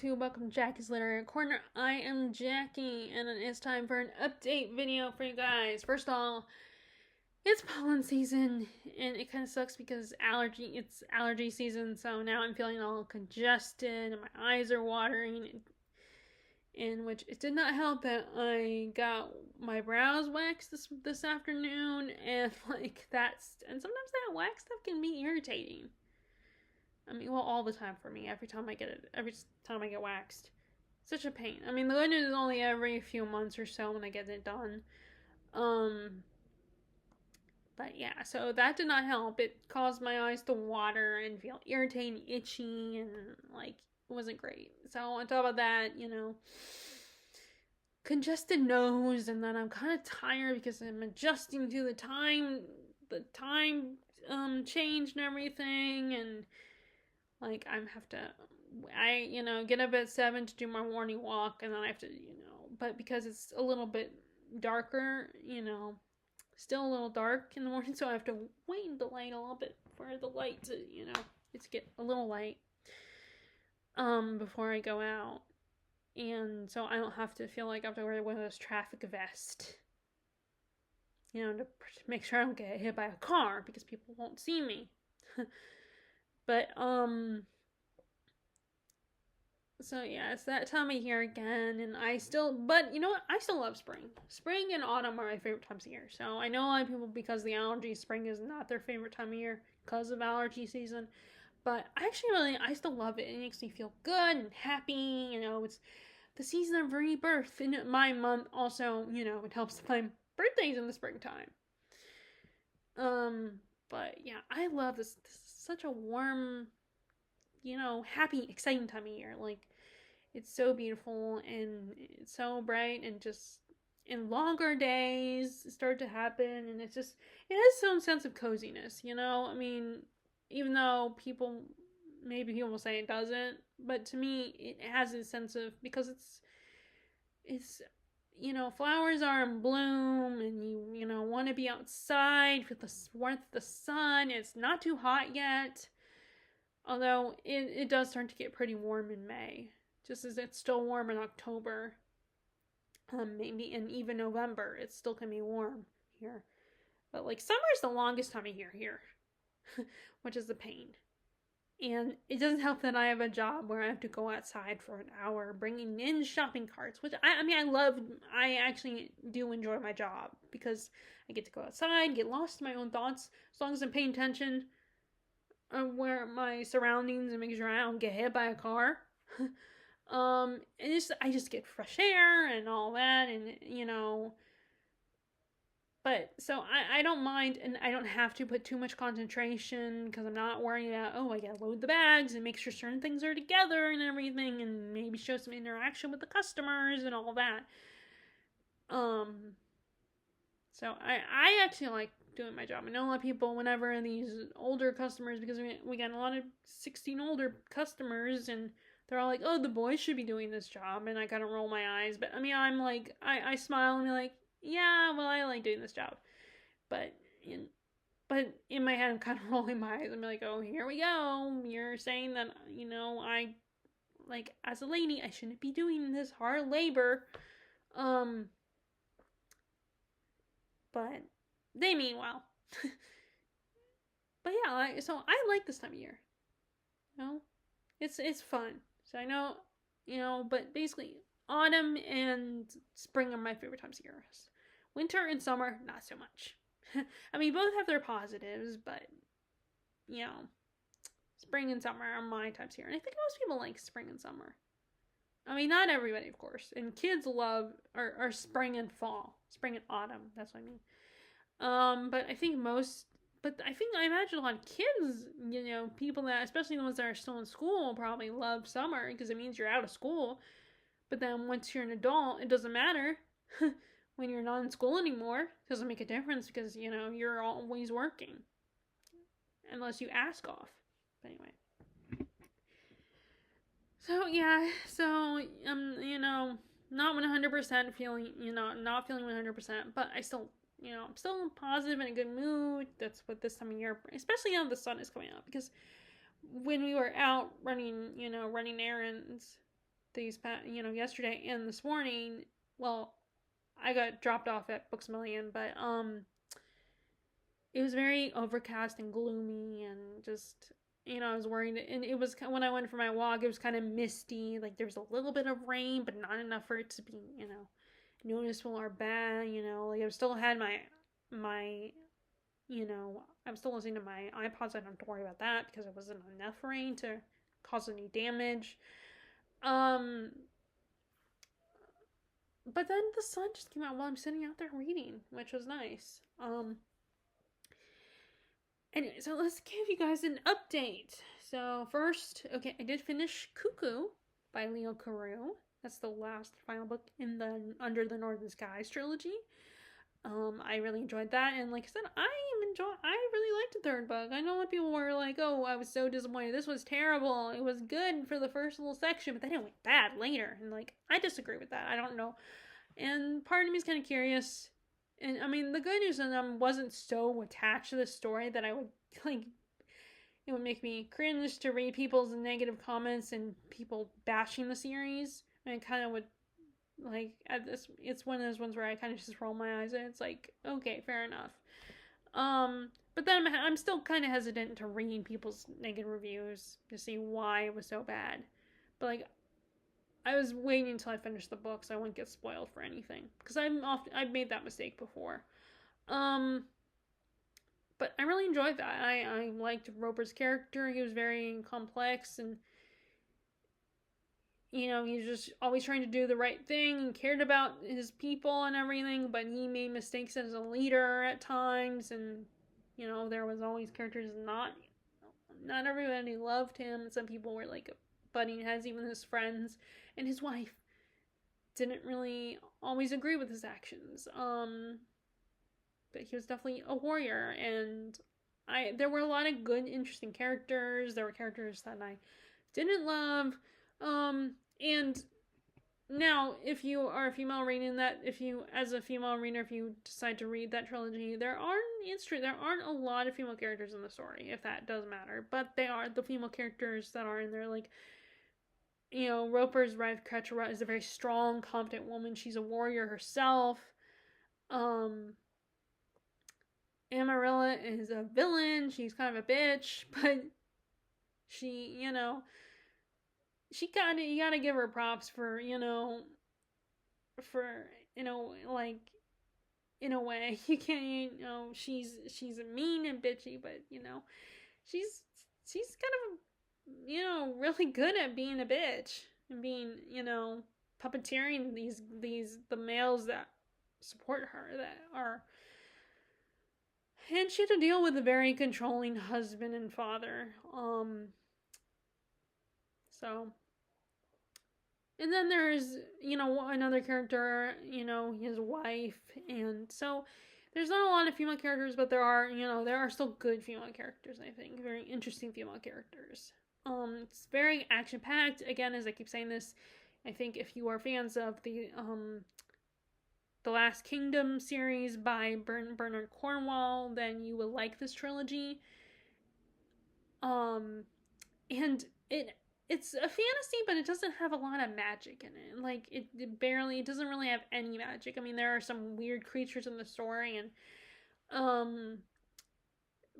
to welcome to Jackie's Literary Corner. I am Jackie, and it is time for an update video for you guys. First of all, it's pollen season, and it kind of sucks because it's allergy season, so now I'm feeling all congested, and my eyes are watering, in which it did not help that I got my brows waxed this afternoon, and and sometimes that wax stuff can be irritating. I mean, well, all the time for me. Every time I get waxed, such a pain. I mean, the good news is only every few months or so when I get it done. But yeah, so that did not help. It caused my eyes to water and feel irritating, itchy, and it wasn't great. So on top of that, congested nose, and then I'm kind of tired because I'm adjusting to the time change and everything, and I get up at 7 to do my morning walk, and then I have to, but because it's a little bit darker, still a little dark in the morning, so I have to wait in the light a little bit for the light to, it's get a little light, before I go out. And so I don't have to feel like I have to wear one of those traffic vests, to make sure I don't get hit by a car because people won't see me. But, so yeah, it's that time of year again, and but you know what? I still love spring. Spring and autumn are my favorite times of year. So I know a lot of people, because the allergy, spring is not their favorite time of year because of allergy season. But I still love it. It makes me feel good and happy. It's the season of rebirth. And my month also, it helps my birthday's in the springtime. But yeah, I love this. This is such a warm, happy, exciting time of year. It's so beautiful and it's so bright, and just in longer days start to happen, and it has its own sense of coziness, I mean, even though people will say it doesn't, but to me it has a sense of, because it's flowers are in bloom, and you want to be outside with the warmth of the sun. It's not too hot yet, although it does start to get pretty warm in May, just as it's still warm in October. Maybe in even November, it still can be warm here. But summer's the longest time of year here, which is a pain. And it doesn't help that I have a job where I have to go outside for an hour bringing in shopping carts, which I love. I actually do enjoy my job because I get to go outside, get lost in my own thoughts, as long as I'm paying attention where my surroundings and making sure I don't get hit by a car. And I just get fresh air and all that, and but so I don't mind, and I don't have to put too much concentration because I'm not worrying about, I gotta load the bags and make sure certain things are together and everything, and maybe show some interaction with the customers and all that. So I actually like doing my job. I know a lot of people, whenever these older customers, because we got a lot of 16 older customers, and they're all like, oh, the boys should be doing this job, and I kind of roll my eyes, but I mean, I'm like, I smile and be like, yeah, well, I like doing this job, but in my head, I'm kind of rolling my eyes. I'm like, oh, here we go. You're saying that, I, as a lady, I shouldn't be doing this hard labor, but they mean well. But yeah, so I like this time of year. It's fun. So I know, but basically, autumn and spring are my favorite times of year. Winter and summer, not so much. I mean, both have their positives, but, spring and summer are my times of year. And I think most people like spring and summer. I mean, not everybody, of course. And kids love or spring and fall. Spring and autumn, that's what I mean. But I imagine a lot of kids, people that, especially the ones that are still in school, probably love summer because it means you're out of school. But then once you're an adult, it doesn't matter. When you're not in school anymore, it doesn't make a difference because, you're always working. Unless you ask off. But anyway. So, yeah. So, not 100% feeling, not feeling 100%. But I still, I'm still positive and in a good mood. That's what this time of year, especially now the sun is coming out. Because when we were out running errands, yesterday and this morning. Well, I got dropped off at Books a Million, but it was very overcast and gloomy and just, I was worried. And it was, when I went for my walk, it was kind of misty. Like there was a little bit of rain, but not enough for it to be, noticeable or bad. Like I still had my I was still listening to my iPod, so I don't have to worry about that because it wasn't enough rain to cause any damage. Um, but then the sun just came out while I'm sitting out there reading, which was nice. Anyway, so let's give you guys an update. So first, okay, I did finish Cuckoo by Leo Carew. That's the last final book in the Under the Northern Skies trilogy. I really enjoyed that, and like I said, I really liked the third book. I know when people were like, "Oh, I was so disappointed. This was terrible. It was good for the first little section, but then it went bad later." And like, I disagree with that. I don't know, and part of me is kind of curious. And I mean, the good news is I wasn't so attached to the story that I would like. It would make me cringe to read people's negative comments and people bashing the series. And it kind of would like at this, it's one of those ones where I kind of just roll my eyes and it's like, okay, fair enough. But then I'm still kind of hesitant to read people's negative reviews to see why it was so bad. But like, I was waiting until I finished the book so I wouldn't get spoiled for anything because I've made that mistake before. But I really enjoyed that. I liked Roper's character. He was very complex and he was just always trying to do the right thing and cared about his people and everything, but he made mistakes as a leader at times, and there was always characters not everybody loved him. Some people were like butting heads, even his friends, and his wife didn't really always agree with his actions. But he was definitely a warrior, and there were a lot of good, interesting characters. There were characters that I didn't love. And now, if you are a female reading that, as a female reader, if you decide to read that trilogy, there aren't a lot of female characters in the story, if that does matter. But they are the female characters that are in there, like, Roper's wife, Kretura, is a very strong, confident woman. She's a warrior herself. Amarilla is a villain. She's kind of a bitch, but she, you gotta give her props for, like, in a way. You can't, she's mean and bitchy, but, she's kind of, really good at being a bitch and being, puppeteering the males that support her, that are, and she had to deal with a very controlling husband and father. So, and then there's, another character, his wife, and so there's not a lot of female characters, but there are still good female characters, I think, very interesting female characters. It's very action-packed. Again, as I keep saying this, I think if you are fans of the Last Kingdom series by Bernard Cornwell, then you will like this trilogy. And it's a fantasy, but it doesn't have a lot of magic in it. Like, it doesn't really have any magic. I mean, there are some weird creatures in the story, and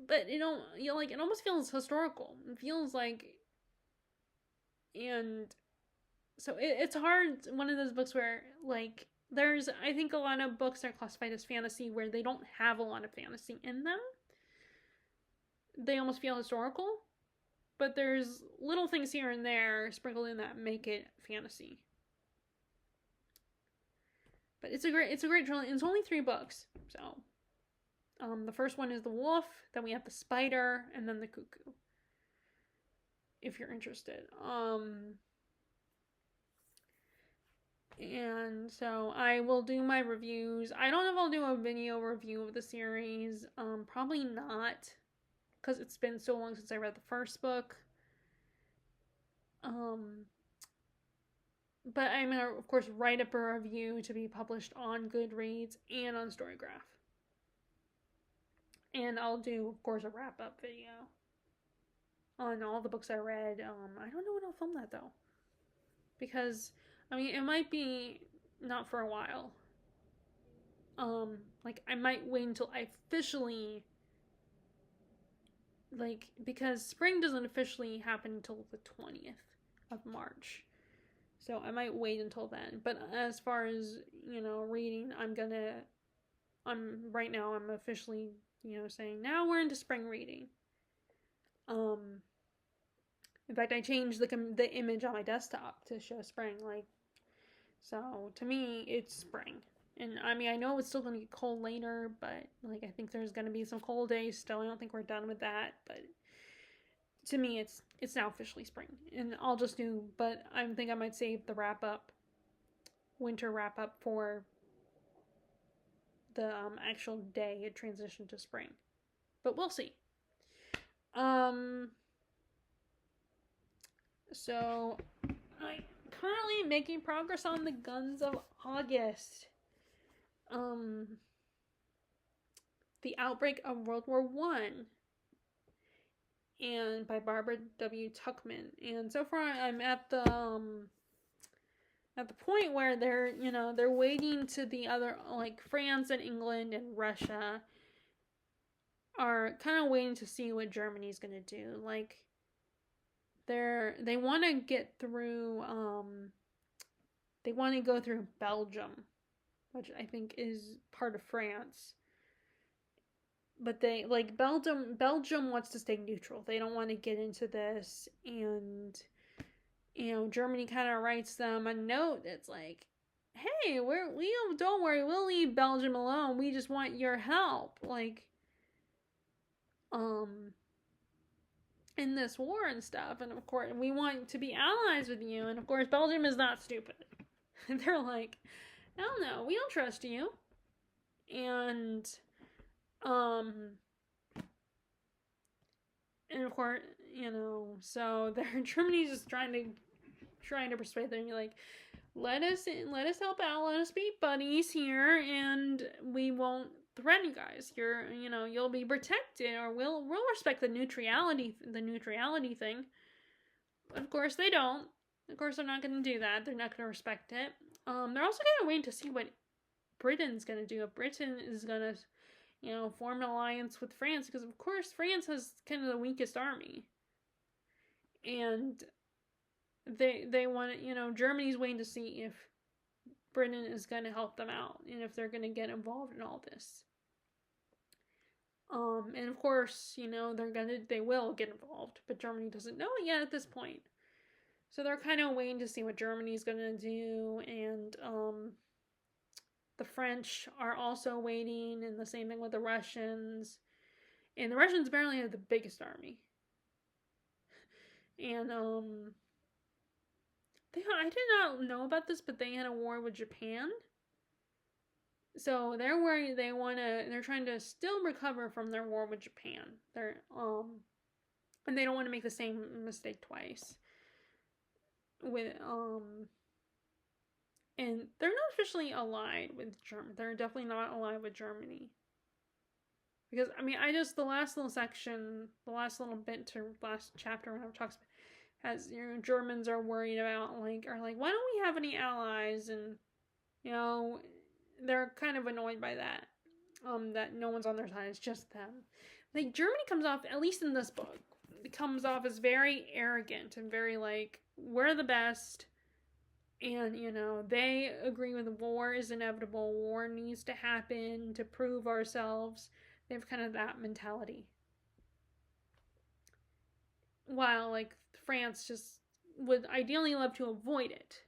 but it almost feels historical. It feels like, and so it's hard. One of those books where, like, I think a lot of books are classified as fantasy where they don't have a lot of fantasy in them. They almost feel historical, but there's little things here and there sprinkled in that make it fantasy. But it's a great trilogy. It's only 3 books, so the first one is the wolf, then we have the spider, and then the cuckoo. If you're interested. And so I will do my reviews. I don't know if I'll do a video review of the series. Probably not, because it's been so long since I read the first book. But I'm going to, of course, write up a review to be published on Goodreads and on Storygraph. And I'll do, of course, a wrap-up video on all the books I read. I don't know when I'll film that, though. because I mean it might be not for a while. Like I might wait until I officially like because spring doesn't officially happen until the 20th of March. So I might wait until then. But as far as, reading, I'm right now I'm officially, saying now we're into spring reading. Um in fact, I changed the image on my desktop to show spring like so to me it's spring. And I mean, I know it's still going to get cold later, but like I think there's going to be some cold days still. I don't think we're done with that, but to me it's now officially spring. And I'll just do but I think I might save the winter wrap up for the actual day it transitioned to spring. But we'll see. Um so I'm currently making progress on the Guns of August. The Outbreak of World War One, and by Barbara W. Tuchman. And so far, I'm at the point where they're waiting to the other, like France and England and Russia are kind of waiting to see what Germany's gonna do. Like they want to get through. They want to go through Belgium, which I think is part of France. But they like Belgium wants to stay neutral. They don't want to get into this, and Germany kind of writes them a note that's like, hey, we don't worry, we'll leave Belgium alone, we just want your help, like in this war and stuff, and of course we want to be allies with you. And of course Belgium is not stupid. They're like, hell no, we don't trust you. And of course, so Germany's just trying to persuade them. You're like, let us help out, let us be buddies here, and we won't threaten you guys. You'll be protected, or we'll respect the neutrality thing. But of course they don't. Of course they're not going to do that. They're not going to respect it. They're also going to wait to see what Britain's going to do. If Britain is going to form an alliance with France, because of course France has kind of the weakest army, and they want Germany's waiting to see if Britain is going to help them out and if they're going to get involved in all this. And of course they will get involved, but Germany doesn't know it yet at this point. So they're kind of waiting to see what Germany's going to do. And the French are also waiting, and the same thing with the Russians. And the Russians apparently have the biggest army. And I did not know about this, but they had a war with Japan. So they're worried. They're trying to still recover from their war with Japan. And they don't want to make the same mistake twice. And they're not officially allied with Germany. They're definitely not allied with Germany. Because, I mean, the last little section, the last little bit to last chapter when I talks about, has, Germans are worried about, why don't we have any allies? And, they're kind of annoyed by that. That no one's on their side, it's just them. Like, Germany comes off, at least in this book, it comes off as very arrogant and very, we're the best. And, they agree with war is inevitable. War needs to happen to prove ourselves. They have kind of that mentality. While, France just would ideally love to avoid it.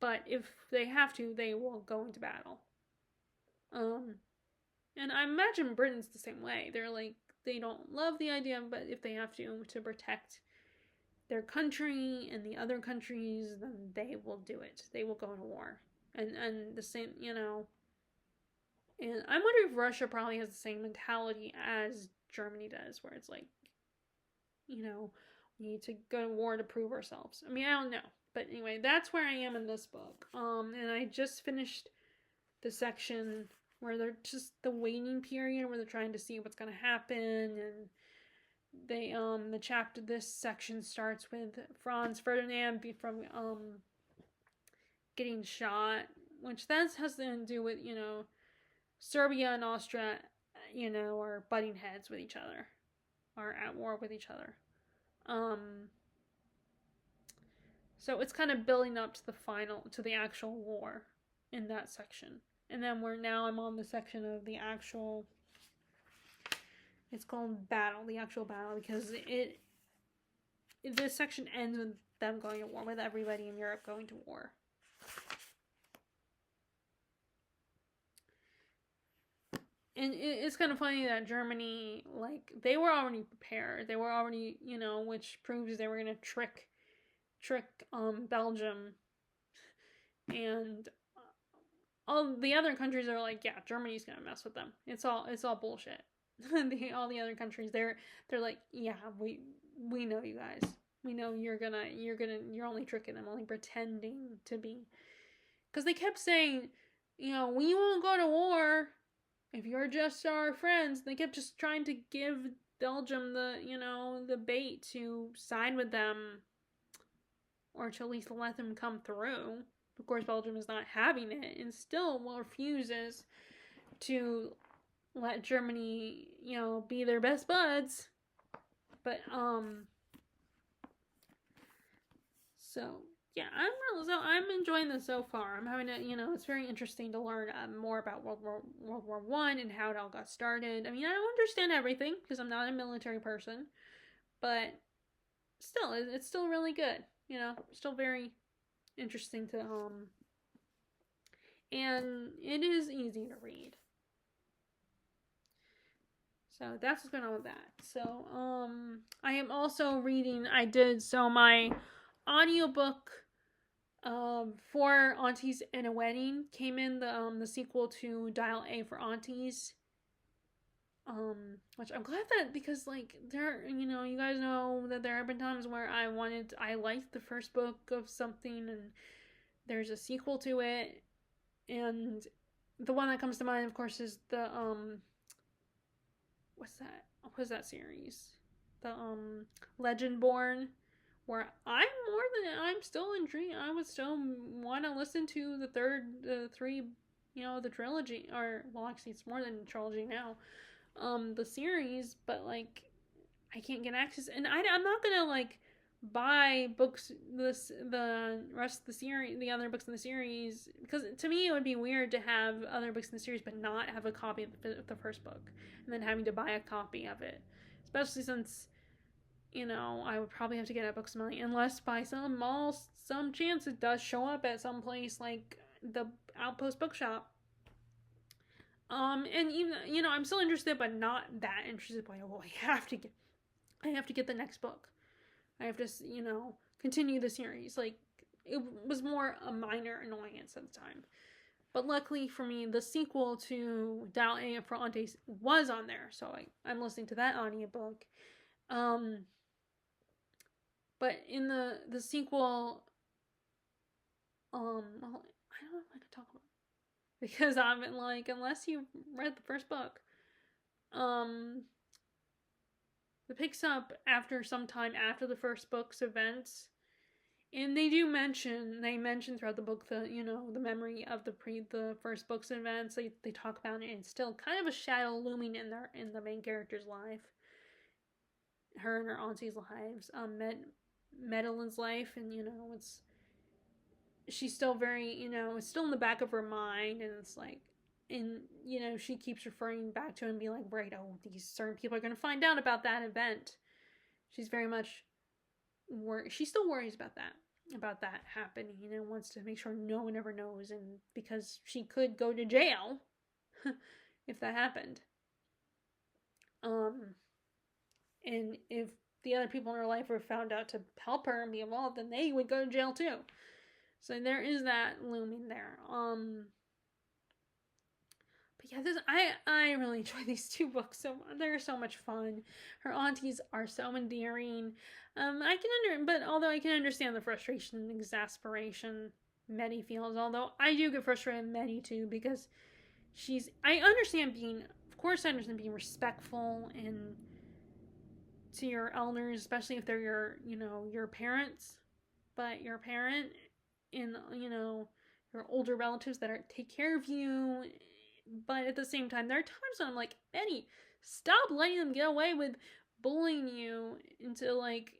But if they have to, they will go into battle. And I imagine Britain's the same way. They're they don't love the idea, but if they have to protect their country and the other countries, then they will do it. They will go to war. And the same, and I wonder if Russia probably has the same mentality as Germany does, where it's we need to go to war to prove ourselves. I mean, I don't know. But anyway, that's where I am in this book. And I just finished the section where they're just the waiting period, where they're trying to see what's going to happen, and this section starts with Franz Ferdinand from getting shot, which that has to do with, Serbia and Austria, are butting heads with each other, are at war with each other. So it's kind of building up to the actual war in that section. And then I'm on the section of the actual, it's called battle, the actual battle, because this section ends with them going to war, with everybody in Europe going to war. And it's kind of funny that Germany, like, they were already prepared. They were already, which proves they were going to trick Belgium. And all the other countries are like, yeah, Germany's going to mess with them. It's all bullshit. All the other countries, they're like, yeah, we know you guys. We know you're only tricking them, only pretending to be. Because they kept saying, we won't go to war if you're just our friends. They kept just trying to give Belgium the bait to side with them, or to at least let them come through. Of course, Belgium is not having it and still refuses to let Germany, be their best buds. But so yeah, I'm enjoying this so far. I'm having it's very interesting to learn more about World War I and how it all got started. I mean, I don't understand everything because I'm not a military person, but still, it's still really good. Still very interesting to and it is easy to read. So that's what's going on with that. So I am also reading. My audiobook for Aunties and a Wedding came in, the sequel to Dial A for Aunties. Which I'm glad that, because like there, you guys know that there have been times where I liked the first book of something and there's a sequel to it, and the one that comes to mind, of course, is the what's that series? The Legendborn, where I'm still intrigued. I would still want to listen to the three, the trilogy, or well, actually, it's more than a trilogy now. The series, but like, I can't get access, and I'm not gonna like buy books the rest of the series, the other books in the series, because to me it would be weird to have other books in the series but not have a copy of the first book, and then having to buy a copy of it, especially since I would probably have to get at Books A Million, unless by some chance it does show up at some place like the Outpost Bookshop. And even I'm still interested, but not that interested. But I have to get the next book. I have to continue the series. Like, it was more a minor annoyance at the time. But luckily for me, the sequel to Dial A for Aunties was on there, so I'm listening to that audiobook. But in the sequel, well, I don't know if I could talk about it, because I'm like, unless you read the first book, it picks up after some time after the first book's events, and they mention throughout the book the memory of the first book's events. They talk about it, and it's still kind of a shadow looming in the main character's life, her and her auntie's lives, Madeline's life, and she's still very, it's still in the back of her mind, and it's like, and she keeps referring back to it and being like, right, oh, these certain people are going to find out about that event. She's very much she still worries about that happening, wants to make sure no one ever knows, and because she could go to jail if that happened. And if the other people in her life were found out to help her and be involved, then they would go to jail too. So there is that looming there. But yeah, I really enjoy these two books so much. They're so much fun. Her aunties are so endearing. But although I can understand the frustration and exasperation Meddy feels, although I do get frustrated with Meddy too, because I understand being respectful and to your elders, especially if they're your, your parents, but your parent and, your older relatives that take care of you. But at the same time, there are times when I'm like, Benny, stop letting them get away with bullying you into like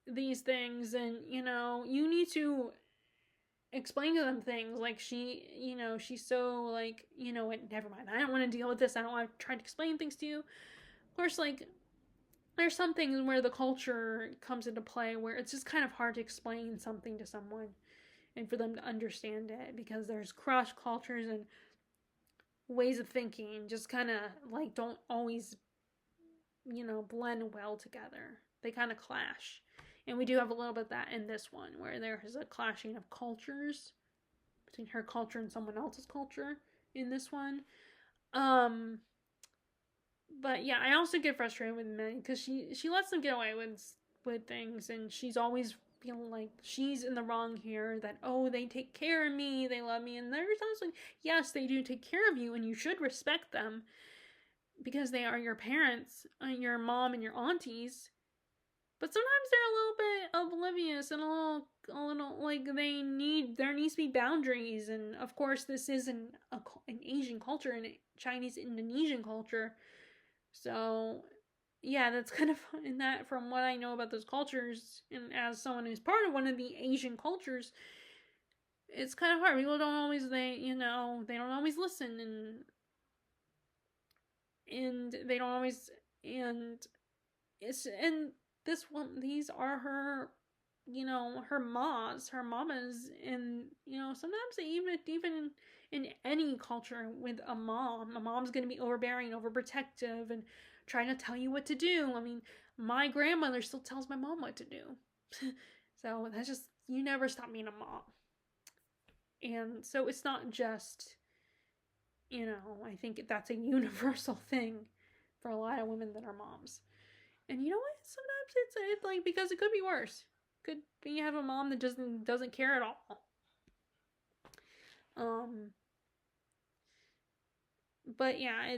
these things, and you need to explain to them things. Like she's so like, never mind, I don't want to deal with this, I don't want to try to explain things to you. Of course, like, there's some things where the culture comes into play where it's just kind of hard to explain something to someone and for them to understand it, because there's cross cultures and ways of thinking just kind of like don't always, blend well together. They kind of clash. And we do have a little bit of that in this one, where there is a clashing of cultures between her culture and someone else's culture in this one. But yeah, I also get frustrated with men because she lets them get away with things, and she's always feeling like she's in the wrong here. That, oh, they take care of me, they love me, and there's times like, yes, they do take care of you, and you should respect them because they are your parents, your mom and your aunties. But sometimes they're a little bit oblivious and a little like there needs to be boundaries. And of course, this is an Asian culture, an Chinese Indonesian culture. So yeah, that's kind of in that, from what I know about those cultures, and as someone who's part of one of the Asian cultures, it's kind of hard. People don't always they don't always listen, and they don't always, and it's, and this one, these are her, her mamas, and sometimes even in any culture with a mom's going to be overbearing, overprotective, and trying to tell you what to do. I mean, my grandmother still tells my mom what to do. So that's just, you never stop being a mom. And so it's not just, I think that's a universal thing for a lot of women that are moms. And you know what? Sometimes it's like, because it could be worse. Could be you have a mom that doesn't care at all. But yeah,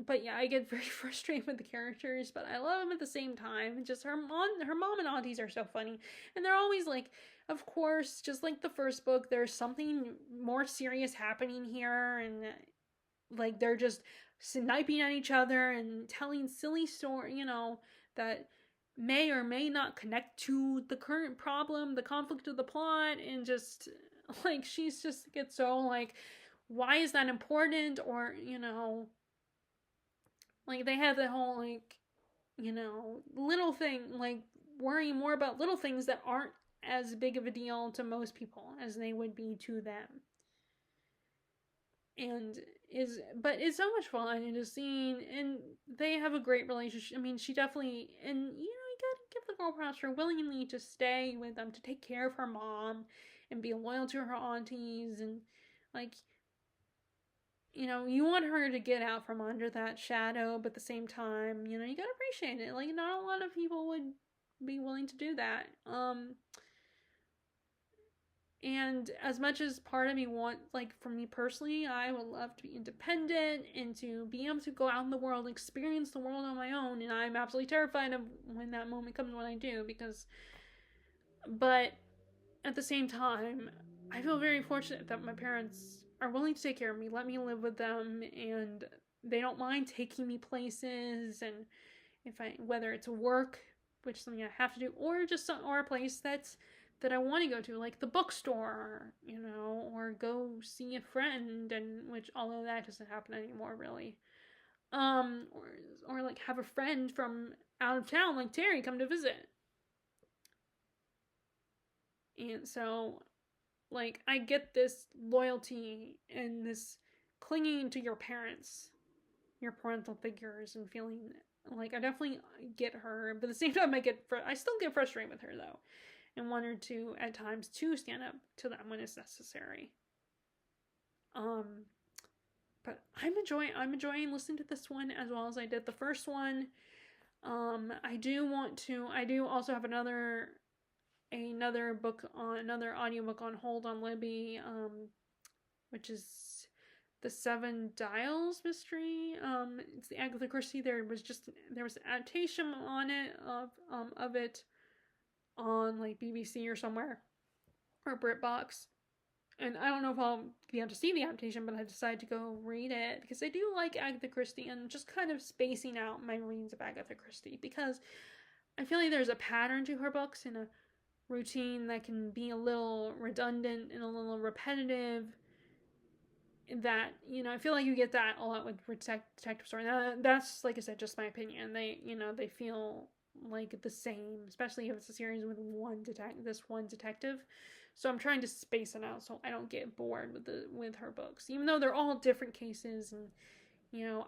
but yeah, I get very frustrated with the characters, but I love them at the same time. Just her mom and aunties are so funny, and they're always like, of course, just like the first book, there's something more serious happening here, and like they're just sniping at each other and telling silly story, that may or may not connect to the current problem, the conflict of the plot, and just like she's just gets so like, why is that important? Or like they have the whole like, little thing, like worrying more about little things that aren't as big of a deal to most people as they would be to them. And but it's so much fun, and just seeing, and they have a great relationship. I mean, she definitely, and you gotta give the girl props for willingly to stay with them, to take care of her mom and be loyal to her aunties, and like, you want her to get out from under that shadow, but at the same time, you gotta appreciate it. Like, not a lot of people would be willing to do that. And as much as part of me like, for me personally, I would love to be independent and to be able to go out in the world, experience the world on my own. And I'm absolutely terrified of when that moment comes, when I do, but at the same time, I feel very fortunate that my parents are willing to take care of me, let me live with them, and they don't mind taking me places. And whether it's work, which is something I have to do, or or a place that I want to go to, like the bookstore, or go see a friend, and which, although that doesn't happen anymore, really. Or like have a friend from out of town, like Terry, come to visit. And so, like, I get this loyalty and this clinging to your parents, your parental figures, and feeling like I definitely get her. But at the same time, I still get frustrated with her, though, and want her to, at times, to stand up to them when it's necessary. But I'm enjoying listening to this one as well as I did the first one. I do also have another audiobook on hold on Libby, which is the Seven Dials mystery. It's the Agatha Christie. There was an adaptation on it of it on like BBC or somewhere, or BritBox. And I don't know if I'll be able to see the adaptation, but I decided to go read it because I do like Agatha Christie, and just kind of spacing out my reads of Agatha Christie because I feel like there's a pattern to her books and a routine that can be a little redundant and a little repetitive. That, I feel like you get that a lot with detective story. Now, that's, like I said, just my opinion. They feel like the same, especially if it's a series with this one detective. So I'm trying to space it out so I don't get bored with her books, even though they're all different cases. And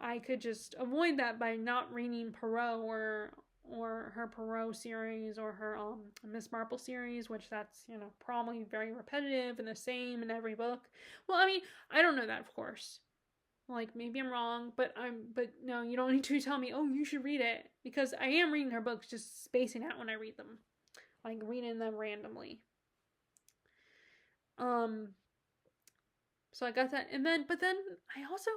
I could just avoid that by not reading Poirot or her Poirot series or her Miss Marple series, which that's probably very repetitive and the same in every book. Well, I mean, I don't know that, of course. Like, maybe I'm wrong, but no, you don't need to tell me, oh, you should read it, because I am reading her books, just spacing out when I read them, like reading them randomly. So I got that, but then I also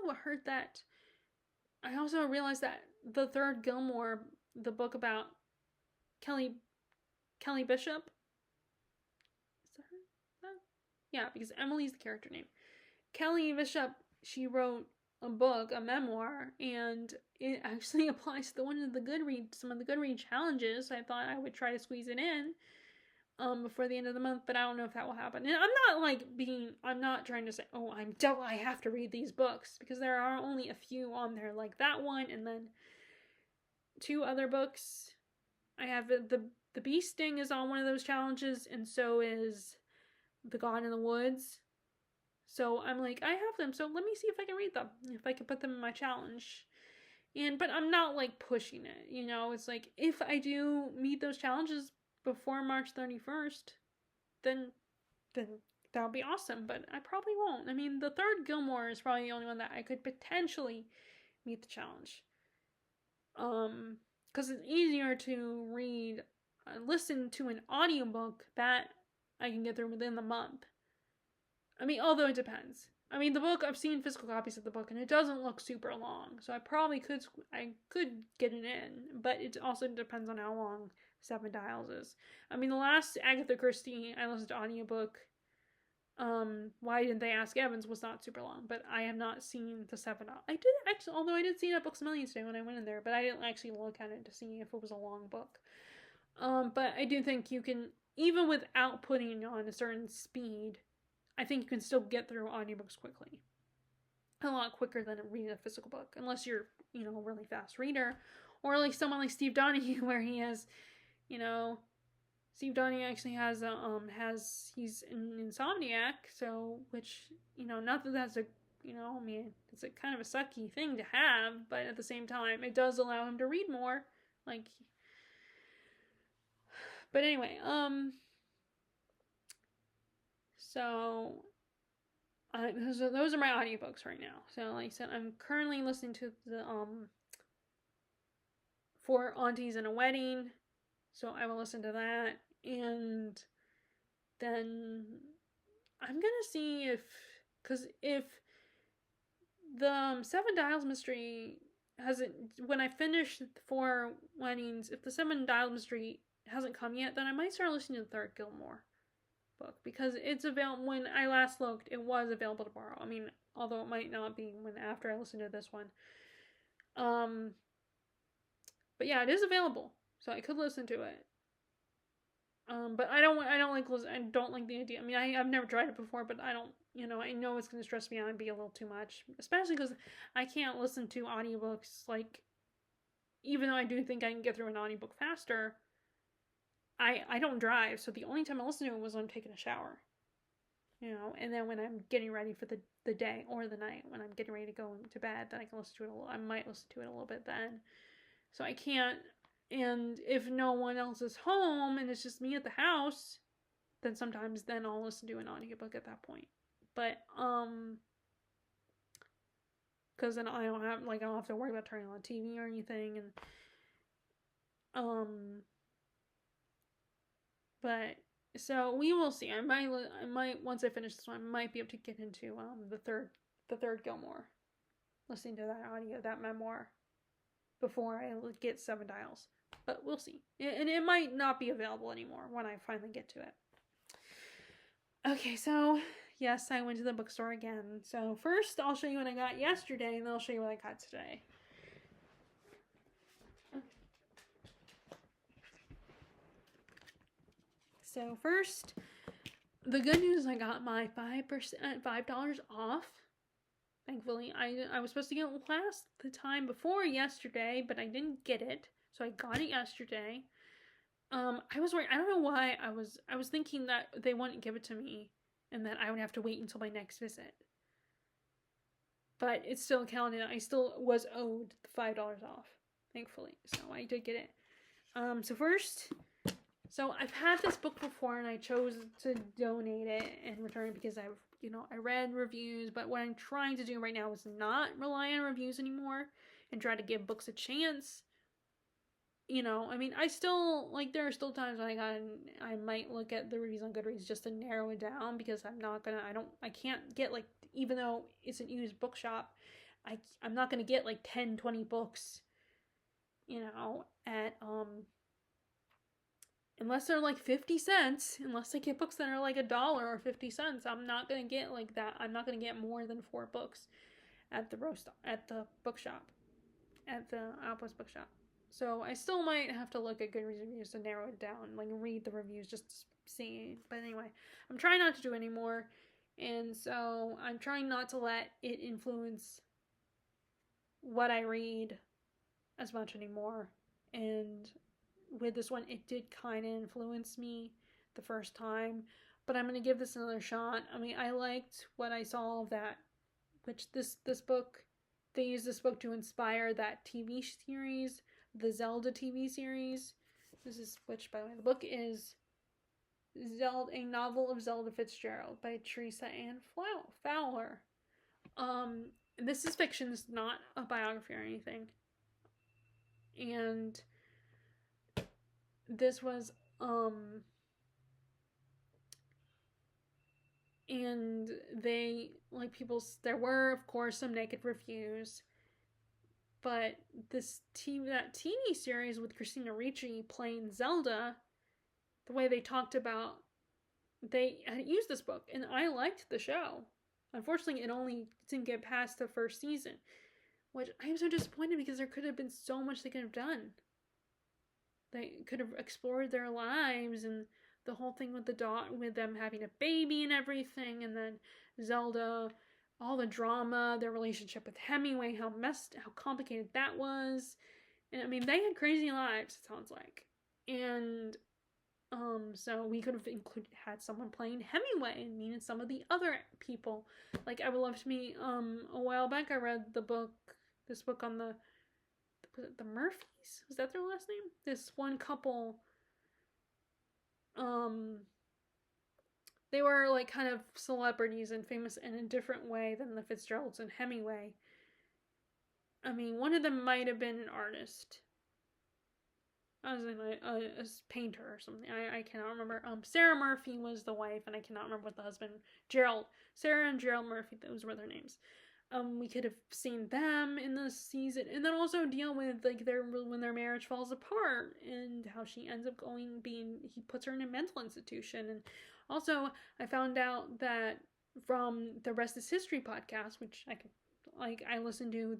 realized that the third Gilmore, the book about Kelly Bishop, is that her? Yeah, because Emily's the character name. Kelly Bishop, she wrote a book, a memoir, and it actually applies to some of the Goodreads challenges. I thought I would try to squeeze it in before the end of the month, but I don't know if that will happen. And I'm not trying to say, oh, I have to read these books, because there are only a few on there, like that one, and then 2 other books. I have the Bee Sting is on one of those challenges, and so is The God in the Woods. So I'm like, I have them, so let me see if I can read them, if I can put them in my challenge. But I'm not like pushing it, it's like, if I do meet those challenges before March 31st, then that would be awesome, but I probably won't. I mean, the third Gilmore is probably the only one that I could potentially meet the challenge. Because it's easier to listen to an audiobook that I can get through within the month. I mean, although it depends. I mean, the book, I've seen physical copies of the book, and it doesn't look super long, so I could get it in, but it also depends on how long Seven Dials is. I mean, the last Agatha Christie I listened to audiobook, Why Didn't They Ask Evans, was not super long, but I have not seen the Seven Dials. I did actually, although I did see it at Books A Million today when I went in there, but I didn't actually look at it to see if it was a long book. But I do think you can, even without putting on a certain speed, I think you can still get through audiobooks quickly. A lot quicker than reading a physical book, unless you're, a really fast reader. Or like someone like Steve Donahue, where he has, Steve Donahue actually has he's an insomniac, so, which, not that that's it's a kind of a sucky thing to have, but at the same time, it does allow him to read more. But anyway, so those are my audiobooks right now. So like I said, I'm currently listening to the For Aunties and a Wedding, so I will listen to that, and then I'm gonna see if the Seven Dials mystery hasn't, when I finish the 4 Weddings, if the Seven Dials mystery hasn't come yet, then I might start listening to the third Gilmore book, because it's available. When I last looked, it was available to borrow. I mean, although it might not be after I listen to this one. But yeah, it is available, so I could listen to it. But I don't like the idea. I mean, I've never tried it before, but I don't, I know it's going to stress me out and be a little too much, especially because I can't listen to audiobooks, like, even though I do think I can get through an audiobook faster, I don't drive, so the only time I listen to it was when I'm taking a shower. And then when I'm getting ready for the day or the night, when I'm getting ready to go to bed, then I can listen to it I might listen to it a little bit then. So I can't, and if no one else is home and it's just me at the house, then sometimes I'll listen to an audiobook at that point. But, because then I don't have to worry about turning on TV or anything, and, but, so we will see. I might, once I finish this one, I might be able to get into, the third the third Gilmore, listening to that audio, that memoir, before I get Seven Dials. But we'll see. And it might not be available anymore when I finally get to it. Okay, so yes, I went to the bookstore again. So first, I'll show you what I got yesterday, and then I'll show you what I got today. So first, the good news is I got my $5 off. Thankfully, I was supposed to get it the time before yesterday, but I didn't get it, so I got it yesterday. I was worried. I don't know why I was thinking that they wouldn't give it to me, and that I would have to wait until my next visit. But it's still counted. I still was owed the $5 off, thankfully. So I did get it. So I've had this book before, and I chose to donate it and return it because I read reviews. But what I'm trying to do right now is not rely on reviews anymore and try to give books a chance. I still, there are still times when I might look at the reviews on Goodreads just to narrow it down, because I can't get, even though it's an used bookshop, I'm not gonna get 10, 20 books, at, unless they're 50 cents, unless I get books that are $1 or 50 cents, I'm not gonna get that. I'm not gonna get more than 4 books at the bookshop, at the Outpost bookshop. So I still might have to look at Goodreads reviews to narrow it down, read the reviews just to see. But anyway, I'm trying not to do it anymore, and so I'm trying not to let it influence what I read as much anymore. And with this one, it did kind of influence me the first time, but I'm going to give this another shot. I liked what I saw of that, which this book, they used this book to inspire that TV series, the Zelda TV series. Which, by the way, the book is Zelda, a novel of Zelda Fitzgerald by Teresa Ann Fowler. This is fiction. It's not a biography or anything. And this was, and they, there were, of course, some negative reviews. But that TV series with Christina Ricci playing Zelda, the way they talked about, they had used this book, and I liked the show. Unfortunately, it only didn't get past the first season, which I am so disappointed, because there could have been so much they could have done. They could have explored their lives, and the whole thing with with them having a baby and everything, and then Zelda, all the drama, their relationship with Hemingway, how complicated that was. And they had crazy lives, it sounds like. And so we could have had someone playing Hemingway and meeting some of the other people. I would love to meet, a while back I read this book on the Murphys? Was that their last name? This one couple, they were kind of celebrities and famous in a different way than the Fitzgeralds and Hemingway. One of them might have been an artist. I was a painter or something. I cannot remember. Sarah Murphy was the wife, and I cannot remember what the husband. Sarah and Gerald Murphy, those were their names. We could have seen them in this season, and then also deal with when their marriage falls apart, and how she ends up he puts her in a mental institution. And also I found out that from the Rest is History podcast, which I listen to,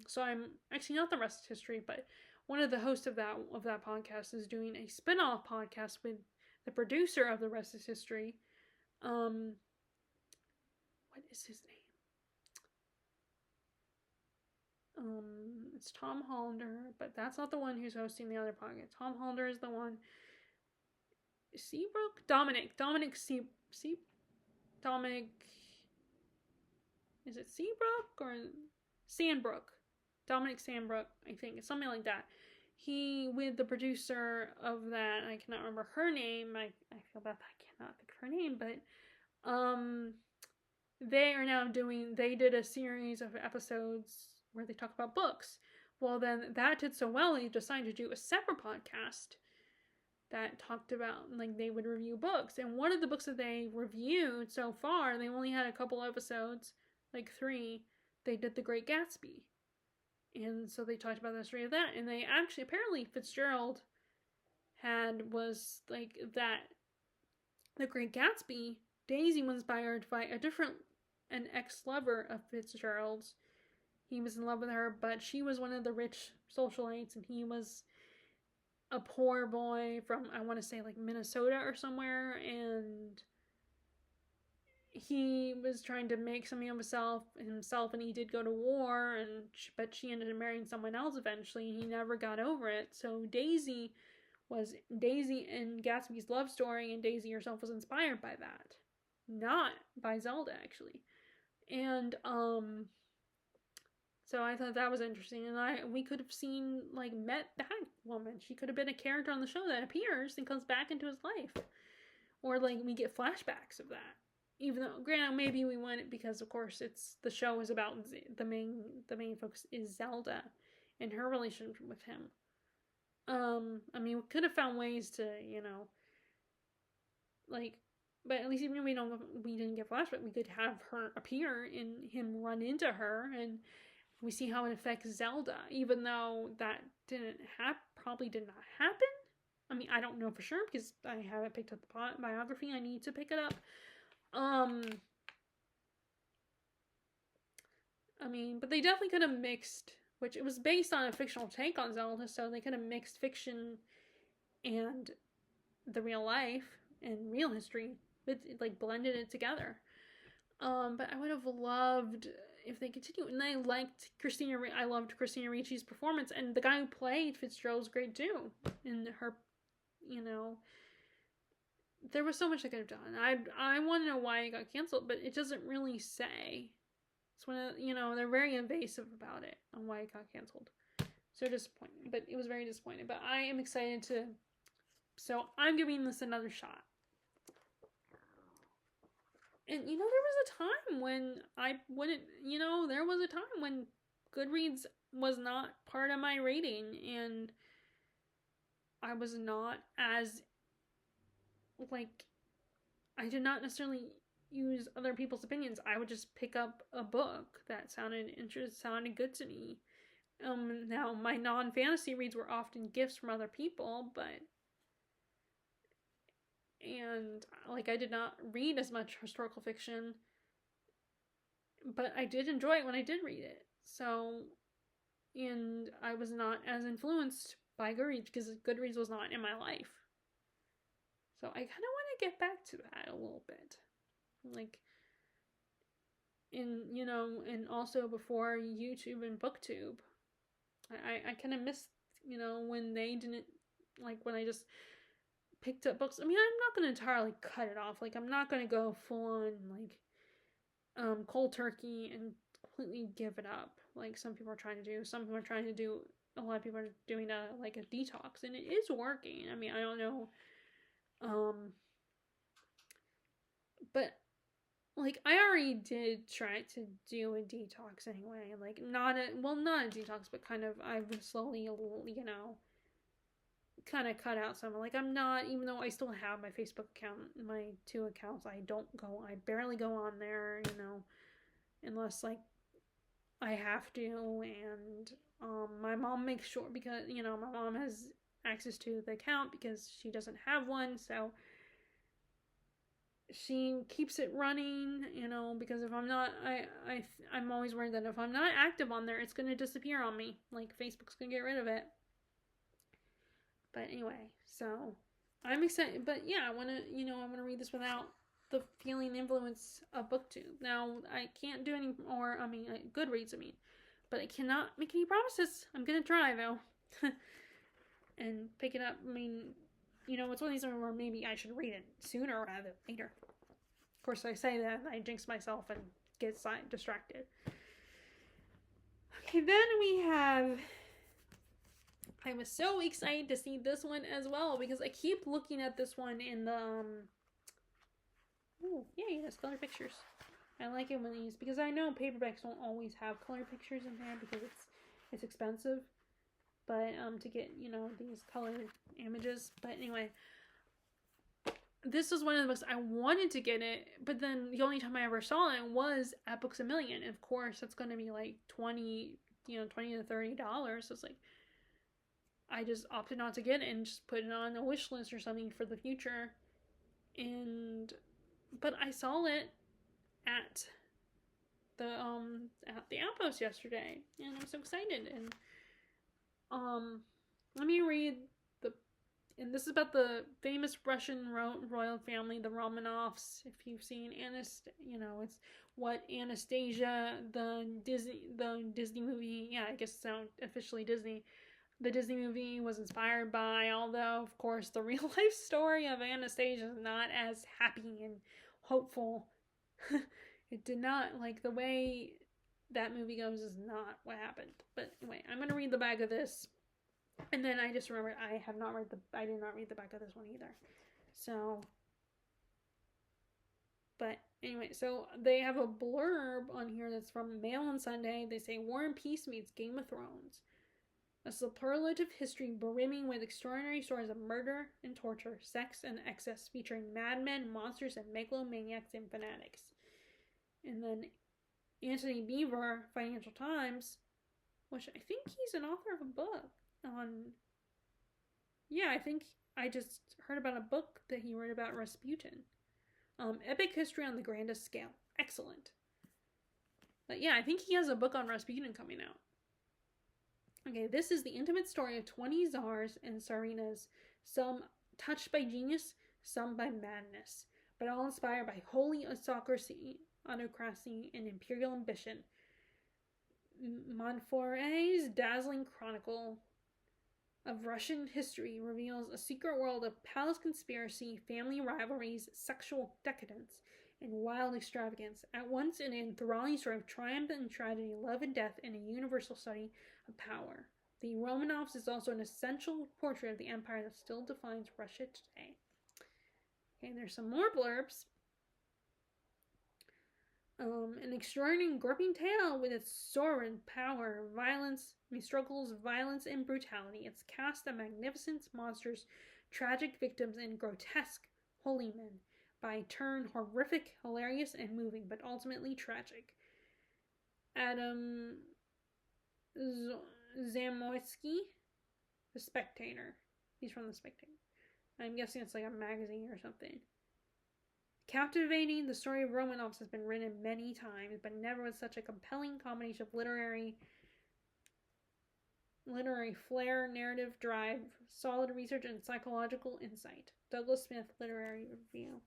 so I'm actually not the Rest is History, but one of the hosts of that podcast is doing a spin-off podcast with the producer of the Rest is History. What is his name? It's Tom Hollander, but that's not the one who's hosting the other podcast. Tom Hollander is the one. Dominic. Is it Seabrook or Sandbrook? Dominic Sandbrook, I think. It's something like that. He, with the producer of that, I cannot remember her name. I feel bad that I cannot think of her name, but they did a series of episodes where they talk about books. Well, then that did so well, they decided to do a separate podcast that talked about, they would review books. And one of the books that they reviewed so far, they only had a couple episodes, like 3, they did The Great Gatsby. And so they talked about the history of that. And they actually, apparently, Fitzgerald was like that. The Great Gatsby, Daisy was inspired by an ex-lover of Fitzgerald's. He was in love with her, but she was one of the rich socialites, and he was a poor boy from, I want to say, like Minnesota or somewhere, and he was trying to make something of himself, and he did go to war, but she ended up marrying someone else eventually, and he never got over it. So Daisy and Gatsby's love story, and Daisy herself was inspired by that, not by Zelda, actually. And so I thought that was interesting, and we could have met that woman. She could have been a character on the show that appears and comes back into his life, or like we get flashbacks of that. Even though, granted, maybe we want it because, of course, the show is about the main focus is Zelda and her relationship with him. I mean, we could have found ways to, but at least even if we didn't get flashback, we could have her appear and him run into her, and we see how it affects Zelda, even though that probably did not happen. I mean, I don't know for sure because I haven't picked up the biography. I need to pick it up. I mean, but they definitely could have mixed, which it was based on a fictional take on Zelda, so they could have mixed fiction and the real life and real history, with like blended it together. But I would have loved if they continued, and I loved Christina Ricci's performance, and the guy who played Fitzgerald's great too. And her, there was so much they could have done. I want to know why it got canceled, but it doesn't really say. It's when they're very invasive about it on why it got canceled. So disappointing, but it was very disappointing. But I am excited so I'm giving this another shot. And there was a time when there was a time when Goodreads was not part of my rating, and I was not as I did not necessarily use other people's opinions. I would just pick up a book that sounded good to me. Now my non-fantasy reads were often gifts from other people, and I did not read as much historical fiction, but I did enjoy it when I did read it. So, and I was not as influenced by Goodreads because Goodreads was not in my life. So I kind of want to get back to that a little bit. And also before YouTube and BookTube, I kind of missed, when they didn't, when I just picked up books. I mean, I'm not going to entirely cut it off. I'm not going to go full on, cold turkey and completely give it up like some people are trying to do. A lot of people are doing a detox, and it is working. I mean, I don't know. But I already did try to do a detox anyway. Not a detox, but kind of, I've been slowly, kind of cut out some. I'm not, even though I still have my Facebook account, my 2 accounts, I barely go on there, unless I have to. And my mom makes sure, because my mom has access to the account because she doesn't have one, so she keeps it running, because if I'm not, I'm always worried that if I'm not active on there, it's going to disappear on me. Facebook's going to get rid of it. But anyway, so I'm excited. But yeah, I want to read this without the feeling influence of BookTube. Now, I can't do any more, Goodreads, but I cannot make any promises. I'm going to try, though. And pick it up. It's one of these where maybe I should read it sooner rather than later. Of course, I say that, I jinx myself and get distracted. Okay, then we have... I was so excited to see this one as well, because I keep looking at this one in the... Oh, yeah, it's color pictures. I like it when these, because I know paperbacks don't always have color pictures in there because it's expensive. But to get, these colored images. But anyway, this was one of the books I wanted to get it, but then the only time I ever saw it was at Books a Million. And of course, it's going to be like 20, $20 to $30. So it's like, I just opted not to get it and just put it on a wish list or something for the future. But I saw it at the Outpost yesterday, and I'm so excited. And let me read and this is about the famous Russian royal family, the Romanovs. If you've seen it's what Anastasia, the Disney movie. Yeah, I guess it's not officially Disney. The Disney movie was inspired by, although of course the real life story of Anastasia is not as happy and hopeful. It did not, like, the way that movie goes is not what happened. But anyway, I'm gonna read the back of this. And then I just remembered I did not read the back of this one either. So, but anyway, so they have a blurb on here that's from Mail on Sunday. They say War and Peace meets Game of Thrones. A superlative history brimming with extraordinary stories of murder and torture, sex and excess, featuring madmen, monsters, and megalomaniacs and fanatics. And then Anthony Beaver, Financial Times, which I think he's an author of a book on. Yeah, I think I just heard about a book that he wrote about Rasputin. Epic history on the grandest scale. Excellent. But yeah, I think he has a book on Rasputin coming out. Okay, this is the intimate story of 20 czars and tsarinas, some touched by genius, some by madness, but all inspired by holy autocracy, and imperial ambition. Montforet's dazzling chronicle of Russian history reveals a secret world of palace conspiracy, family rivalries, sexual decadence, and wild extravagance, at once an enthralling story of triumph and tragedy, love and death, and a universal study of power. The Romanovs is also an essential portrait of the empire that still defines Russia today. Okay, there's some more blurbs. An extraordinary and gripping tale with its sordid power, struggles, violence, and brutality. Its cast of magnificent monsters, tragic victims, and grotesque holy men, by turn horrific, hilarious, and moving, but ultimately tragic. Adam Zamoyski, The Spectator. He's from The Spectator. I'm guessing it's like a magazine or something. Captivating, the story of Romanovs has been written many times, but never with such a compelling combination of literary flair, narrative drive, solid research, and psychological insight. Douglas Smith Literary Review.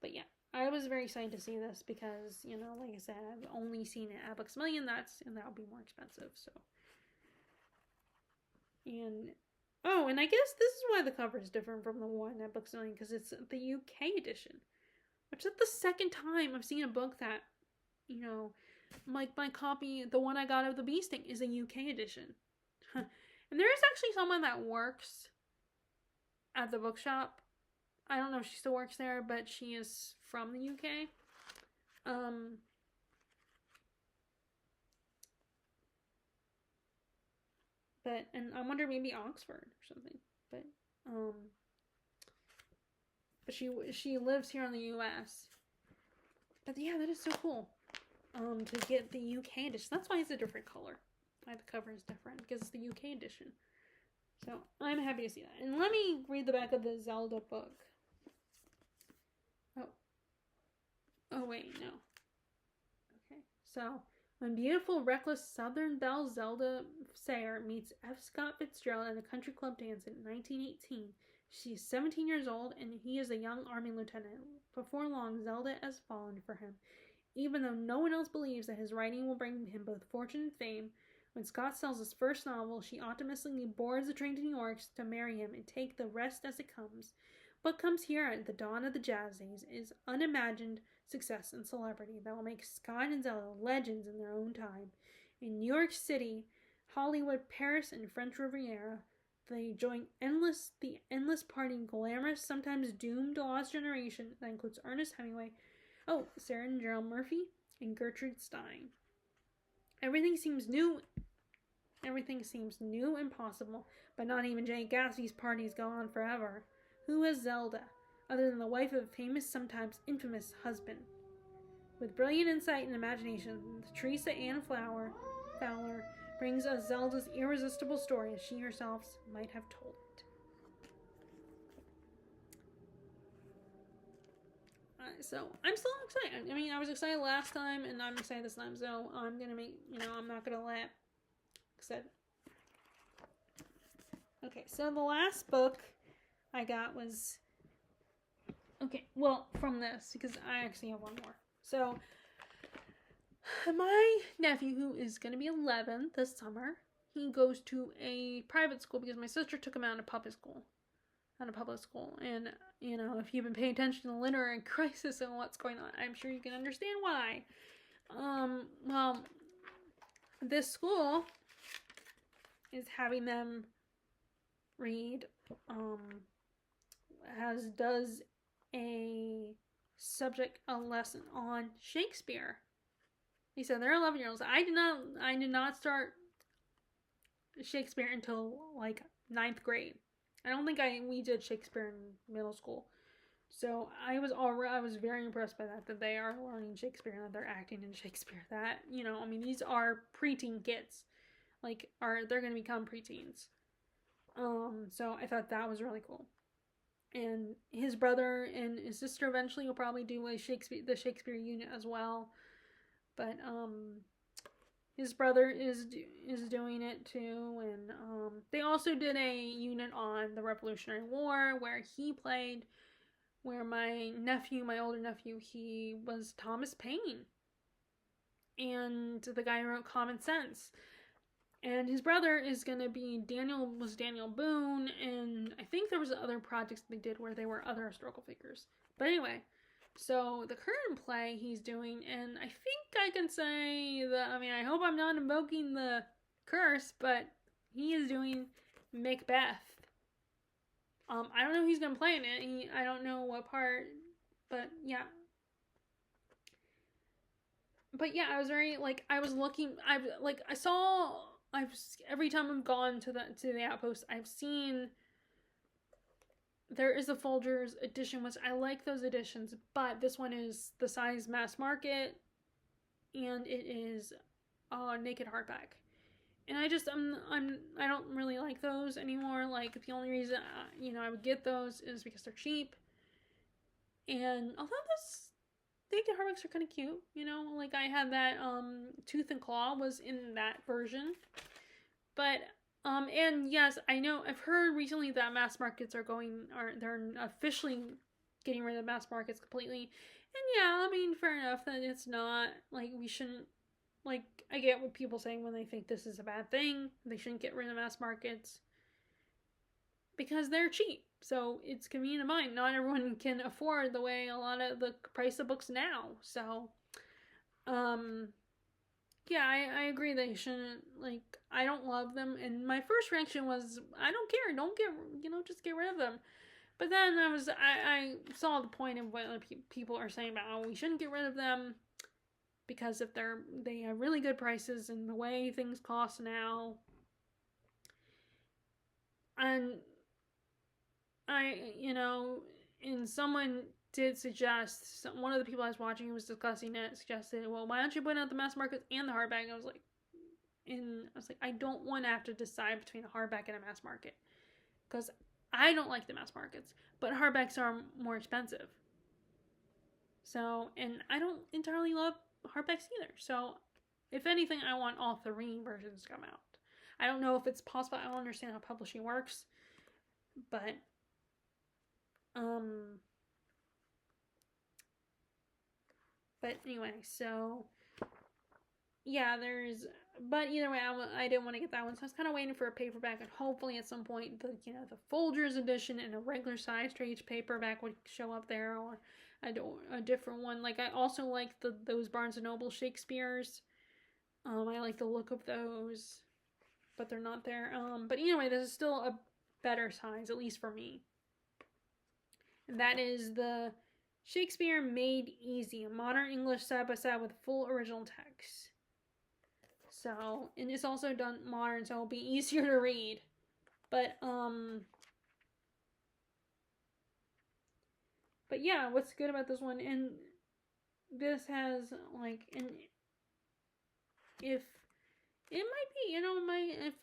But yeah, I was very excited to see this because, like I said, I've only seen it at Books a Million, and that'll be more expensive, so. And I guess this is why the cover is different from the one at Books a Million, because it's the UK edition. Which is the second time I've seen a book that, like my copy, the one I got of The Bee Sting, is a UK edition. And there is actually someone that works at the bookshop. I don't know if she still works there, but she is from the UK. And I wonder, maybe Oxford or something. But she lives here in the US. But yeah, that is so cool. To get the UK edition. That's why it's a different color. Why the cover is different, because it's the UK edition. So I'm happy to see that. And let me read the back of the Zelda book. Oh wait, no. Okay, so when beautiful, reckless Southern Belle Zelda Sayre meets F. Scott Fitzgerald at a country club dance in 1918, she's 17 years old and he is a young army lieutenant. Before long, Zelda has fallen for him. Even though no one else believes that his writing will bring him both fortune and fame, when Scott sells his first novel, she optimistically boards the train to New York to marry him and take the rest as it comes. What comes here at the dawn of the Jazz Days is unimagined success and celebrity that will make Scott and Zelda legends in their own time. In New York City, Hollywood, Paris, and French Riviera, they join the endless partying, glamorous, sometimes doomed to lost generation that includes Ernest Hemingway, Sarah and Gerald Murphy, and Gertrude Stein. Everything seems new and possible, but not even Jay Gatsby's parties go on forever. Who is Zelda, other than the wife of a famous, sometimes infamous husband? With brilliant insight and imagination, Teresa Ann Fowler brings us Zelda's irresistible story as she herself might have told it. So I'm still excited. I mean, I was excited last time, and I'm excited this time. So I'm gonna make, I'm not gonna let. Except, okay. So the last book I got was, okay. Well, from this, because I actually have one more. So my nephew, who is gonna be 11 this summer, he goes to a private school because my sister took him out of public school. And if you've been paying attention to the literary crisis and what's going on, I'm sure you can understand why. Well, this school is having them read, does a lesson on Shakespeare. He said they're 11-year-olds. I did not start Shakespeare until like 9th grade. I don't think we did Shakespeare in middle school. So I was very impressed by that they are learning Shakespeare and that they're acting in Shakespeare. That, these are preteen kids. Like, they're going to become preteens. So I thought that was really cool. And his brother and his sister eventually will probably do the Shakespeare unit as well. But his brother is doing it too, and they also did a unit on the Revolutionary War where he played, where my older nephew, he was Thomas Paine, and the guy who wrote Common Sense. And his brother is gonna be Daniel Boone, and I think there was other projects they did where they were other historical figures. But anyway. So the current play he's doing, and I think I can say that, I hope I'm not invoking the curse, but he is doing Macbeth. I don't know who he's going to play in it. I don't know what part, but yeah. But yeah, I was very, I was looking, every time I've gone to the outpost, I've seen there is a Folgers edition, which I like those editions, but this one is the size mass market, and it is naked hardback. And I don't really like those anymore. Like, the only reason I would get those is because they're cheap. And although those naked hardbacks are kind of cute, like I had that Tooth and Claw was in that version, but. And yes, I know I've heard recently that mass markets they're officially getting rid of mass markets completely. And yeah, fair enough that it's not, we shouldn't, I get what people saying when they think this is a bad thing. They shouldn't get rid of mass markets because they're cheap. So it's convenient to mind. Not everyone can afford the way a lot of the price of books now. So, yeah, I agree they shouldn't, I don't love them, and my first reaction was, I don't care, just get rid of them. But then I saw the point of what people are saying about, we shouldn't get rid of them, because if they have really good prices, and the way things cost now, and and someone did suggest, one of the people I was watching who was discussing it suggested, well, why don't you put out the mass markets and the hardback? I was like, I don't want to have to decide between a hardback and a mass market, because I don't like the mass markets, but hardbacks are more expensive. So, and I don't entirely love hardbacks either. So, if anything, I want all 3 versions to come out. I don't know if it's possible. I don't understand how publishing works, but But anyway, so yeah, but either way, I didn't want to get that one, so I was kind of waiting for a paperback, and hopefully at some point the Folgers edition and a regular size trade paperback would show up there, or a different one. Like, I also like those Barnes and Noble Shakespeare's. I like the look of those, but they're not there. But anyway, this is still a better size, at least for me. And that is the Shakespeare Made Easy, a modern English side-by-side with full original text. So, and it's also done modern, so it'll be easier to read. But, But yeah, what's good about this one, and this has like, and if it might be, if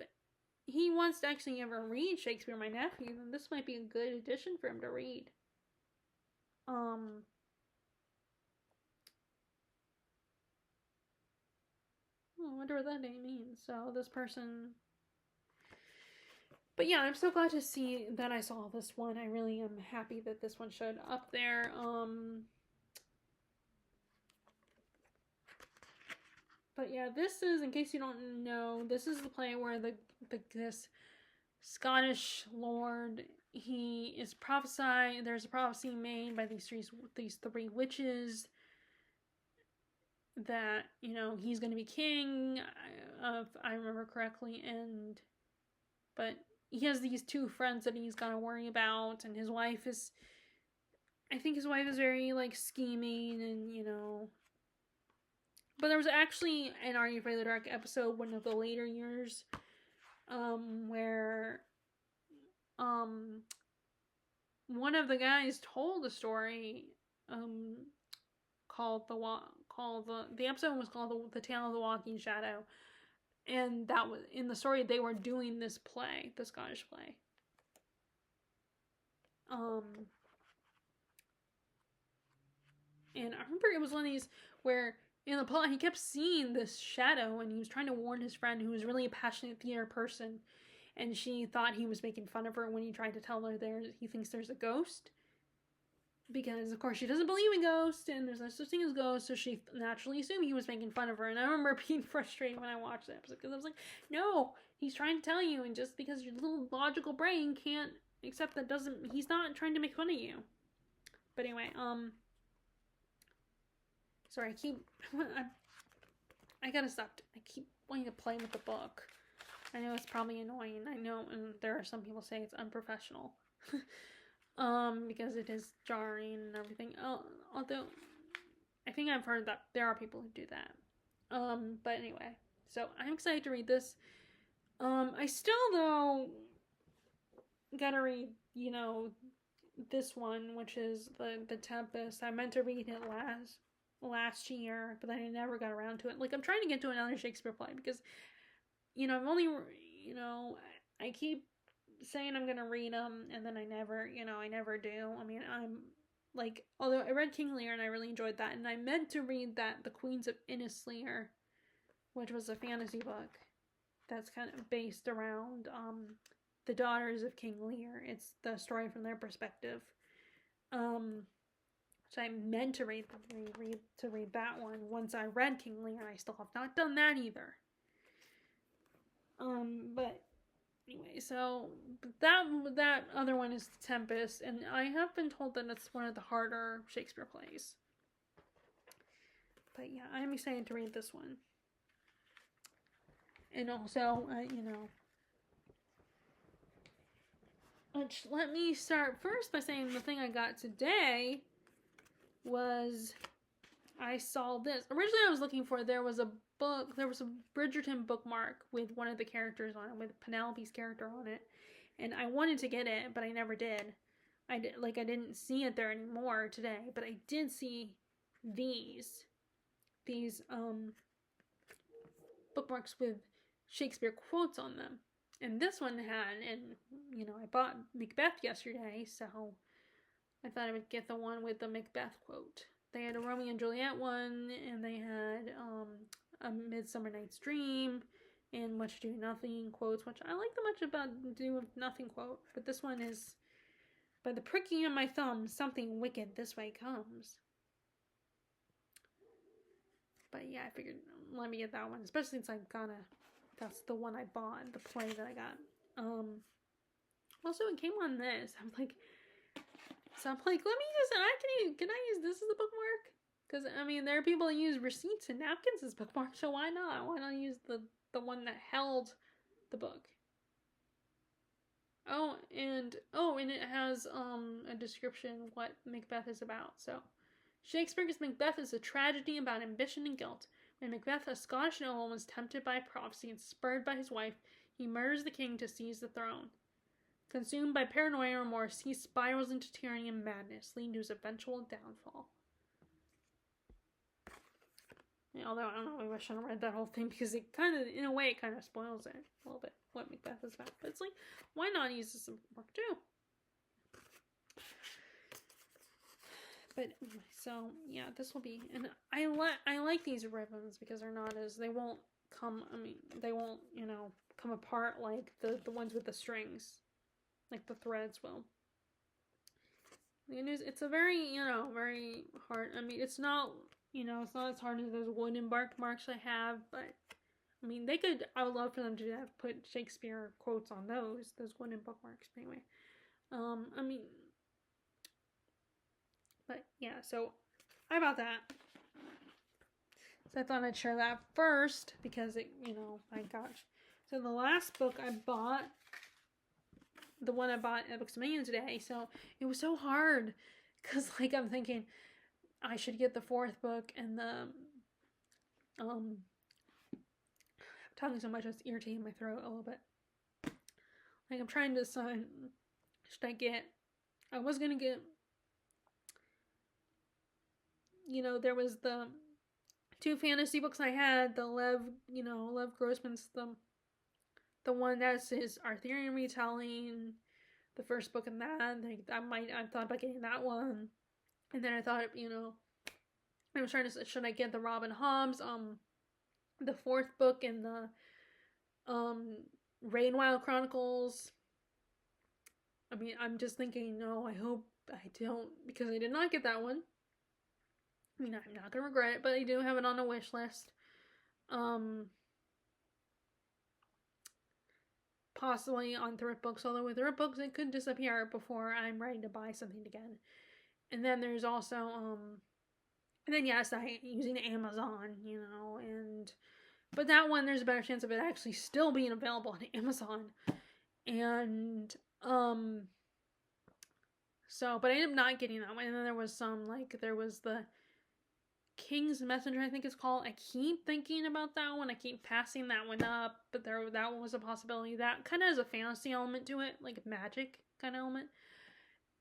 he wants to actually ever read Shakespeare, my nephew, then this might be a good addition for him to read. I wonder what that name means. So this person, but yeah, I'm so glad to see that I saw this one. I really am happy that this one showed up there. But yeah, this is, in case you don't know, this is the play where this Scottish lord, he is prophesying. There's a prophecy made by these three witches that he's going to be king, if I remember correctly, but he has these two friends that he's got to worry about, and his wife is, I think his wife is very like scheming, and but there was actually an Are You Afraid of the Dark episode, one of the later years, where one of the guys told a story called the episode was called the Tale of the Walking Shadow, and that was in the story they were doing this play, the Scottish play. And I remember it was one of these where in the plot he kept seeing this shadow, and he was trying to warn his friend who was really a passionate theater person, and she thought he was making fun of her when he tried to tell her he thinks there's a ghost, because of course she doesn't believe in ghosts and there's no such thing as ghosts, so she naturally assumed he was making fun of her. And I remember being frustrated when I watched the episode, because I was like, no, he's trying to tell you, and just because your little logical brain can't accept that, doesn't, he's not trying to make fun of you. But anyway, sorry, I gotta stop. I keep wanting to play with the book. I know it's probably annoying. I know, and there are some people say it's unprofessional. Because it is jarring and everything. Although, I think I've heard that there are people who do that. But anyway, so I'm excited to read this. I still, though, gotta read, this one, which is the Tempest. I meant to read it last year, but I never got around to it. Like, I'm trying to get to another Shakespeare play, because, I've only, I keep saying I'm gonna read them, and then I never do. I mean, I'm like, although I read King Lear and I really enjoyed that, and I meant to read that The Queens of Innislear, which was a fantasy book that's kind of based around the daughters of King Lear. It's the story from their perspective. So I meant to read that one once I read King Lear. I still have not done that either. But anyway, so that other one is The Tempest, and I have been told that it's one of the harder Shakespeare plays. But yeah, I'm excited to read this one. And also, let me start first by saying the thing I got today was, I saw this. Originally I was looking for, there was a Bridgerton bookmark with one of the characters on it, with Penelope's character on it, and I wanted to get it, but I never did. I didn't see it there anymore today, but I did see these bookmarks with Shakespeare quotes on them, and this one had, and I bought Macbeth yesterday, so I thought I would get the one with the Macbeth quote. They had a Romeo and Juliet one, and they had a Midsummer Night's Dream, and Much Ado Nothing quotes, which I like the Much Ado Nothing quote, but this one is, by the pricking of my thumb, something wicked this way comes. But yeah, I figured, let me get that one, especially since that's the one I bought, the play that I got. Also, it came on this. I'm like, let me just, can I use this as a bookmark? Because, I mean, there are people that use receipts and napkins as bookmarks, so why not? Why not use the one that held the book? And it has a description of what Macbeth is about. So, Shakespeare's Macbeth is a tragedy about ambition and guilt. When Macbeth, a Scottish nobleman, was tempted by prophecy and spurred by his wife, he murders the king to seize the throne. Consumed by paranoia and remorse, he spirals into tyranny and madness, leading to his eventual downfall. Yeah, although I don't know, maybe I shouldn't have read that whole thing because it kind of, in a way, it kind of spoils it a little bit, what Macbeth is about. But it's like, why not use this in book 2? But anyway, so yeah, this will be, and I like these ribbons because they're not as, they won't come, they won't, come apart like the ones with the strings, like the threads will. It's a very, very hard, it's not, it's not as hard as those wooden bark marks I have, but they could, I would love for them to have put Shakespeare quotes on those wooden bookmarks, but anyway. But yeah, so I bought that. So I thought I'd share that first because it, my gosh. So the last book I bought, the one I bought at Books A Million today, so it was so hard because I'm thinking I should get the 4th book and the I'm talking so much it's irritating my throat a little bit. I'm trying to decide, I was gonna get, there was the 2 fantasy books I had, the Lev Grossman's the one that's his Arthurian retelling, the first book in that. I thought about getting that one, and then I thought, I was trying to, should I get the Robin Hobbs, the 4th book in the Rainwild Chronicles. I'm just thinking, no, I hope I don't, because I did not get that one. I'm not gonna regret it, but I do have it on a wish list. Possibly on thrift books, although with thrift books it could disappear before I'm ready to buy something again. And then there's also and then yes, I using Amazon, but that one there's a better chance of it actually still being available on Amazon. And so, but I ended up not getting that one. And then there was there was the King's Messenger, I think it's called. I keep thinking about that one. I keep passing that one up, but that one was a possibility. That kind of has a fantasy element to it, like a magic kind of element.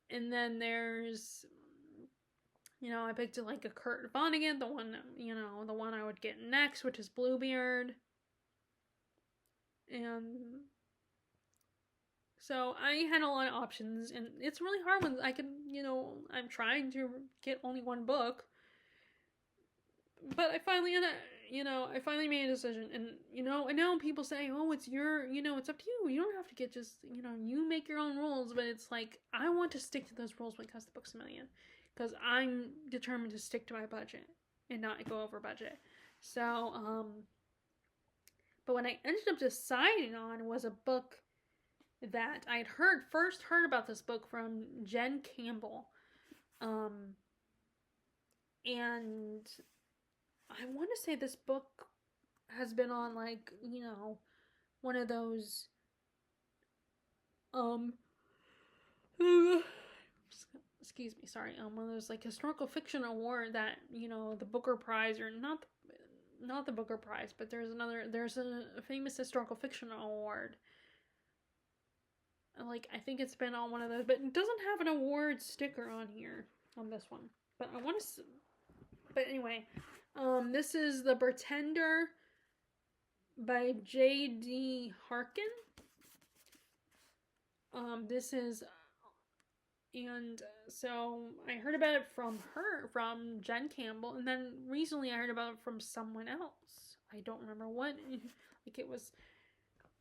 And then there's, I picked a Kurt Vonnegut, the one I would get next, which is Bluebeard. And so I had a lot of options, and it's really hard when I can, I'm trying to get only one book. But I finally made a decision, and I know people say, oh, it's your, it's up to you. You don't have to get just, you make your own rules. But it's I want to stick to those rules when it comes to Books A Million, because I'm determined to stick to my budget and not go over budget. So, but what I ended up deciding on was a book that I'd first heard about this book from Jen Campbell, and I want to say this book has been on one of those excuse me, sorry, one of those historical fiction award that, the Booker Prize, or not the Booker Prize, but there's a famous historical fiction award. I think it's been on one of those, but it doesn't have an award sticker on here on this one. But but anyway, this is The Pretender by J.D. Harkin. This is, and so I heard about it from Jen Campbell, and then recently I heard about it from someone else. I don't remember what, it was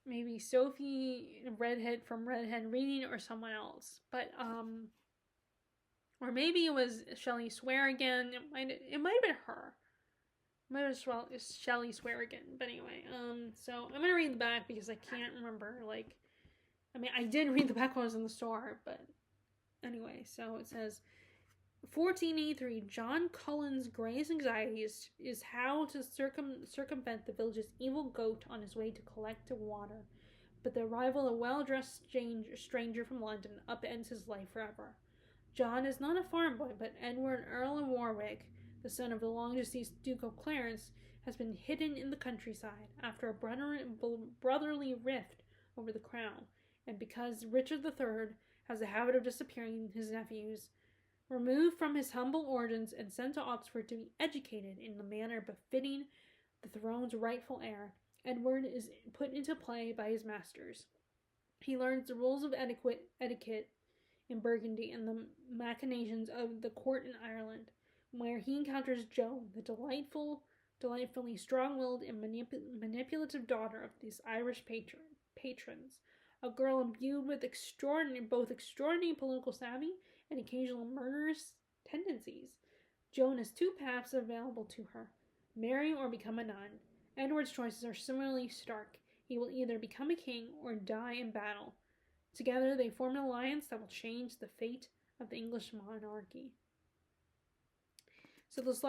maybe Sophie Redhead from Redhead Reading or someone else, but or maybe it was Shelley Swearigan. It might have been her. Might as well is Shelley Swearigan. But anyway, so I'm gonna read the back because I can't remember. I did read the back when I was in the store, but anyway, so it says 1483, John Cullen's greatest anxiety is how to circumvent the village's evil goat on his way to collect water. But the arrival of a well-dressed stranger from London upends his life forever. John is not a farm boy, but Edward, Earl of Warwick, the son of the long-deceased Duke of Clarence, has been hidden in the countryside after a brotherly rift over the crown, and because Richard III has a habit of disappearing his nephews, removed from his humble origins and sent to Oxford to be educated in the manner befitting the throne's rightful heir, Edward is put into play by his masters. He learns the rules of etiquette in Burgundy and the machinations of the court in Ireland, where he encounters Joan, the delightfully strong-willed and manipulative daughter of these Irish patrons, a girl imbued with both extraordinary political savvy and occasional murderous tendencies. Joan has two paths available to her: marry or become a nun. Edward's choices are similarly stark. He will either become a king or die in battle. Together they form an alliance that will change the fate of the English monarchy. So there's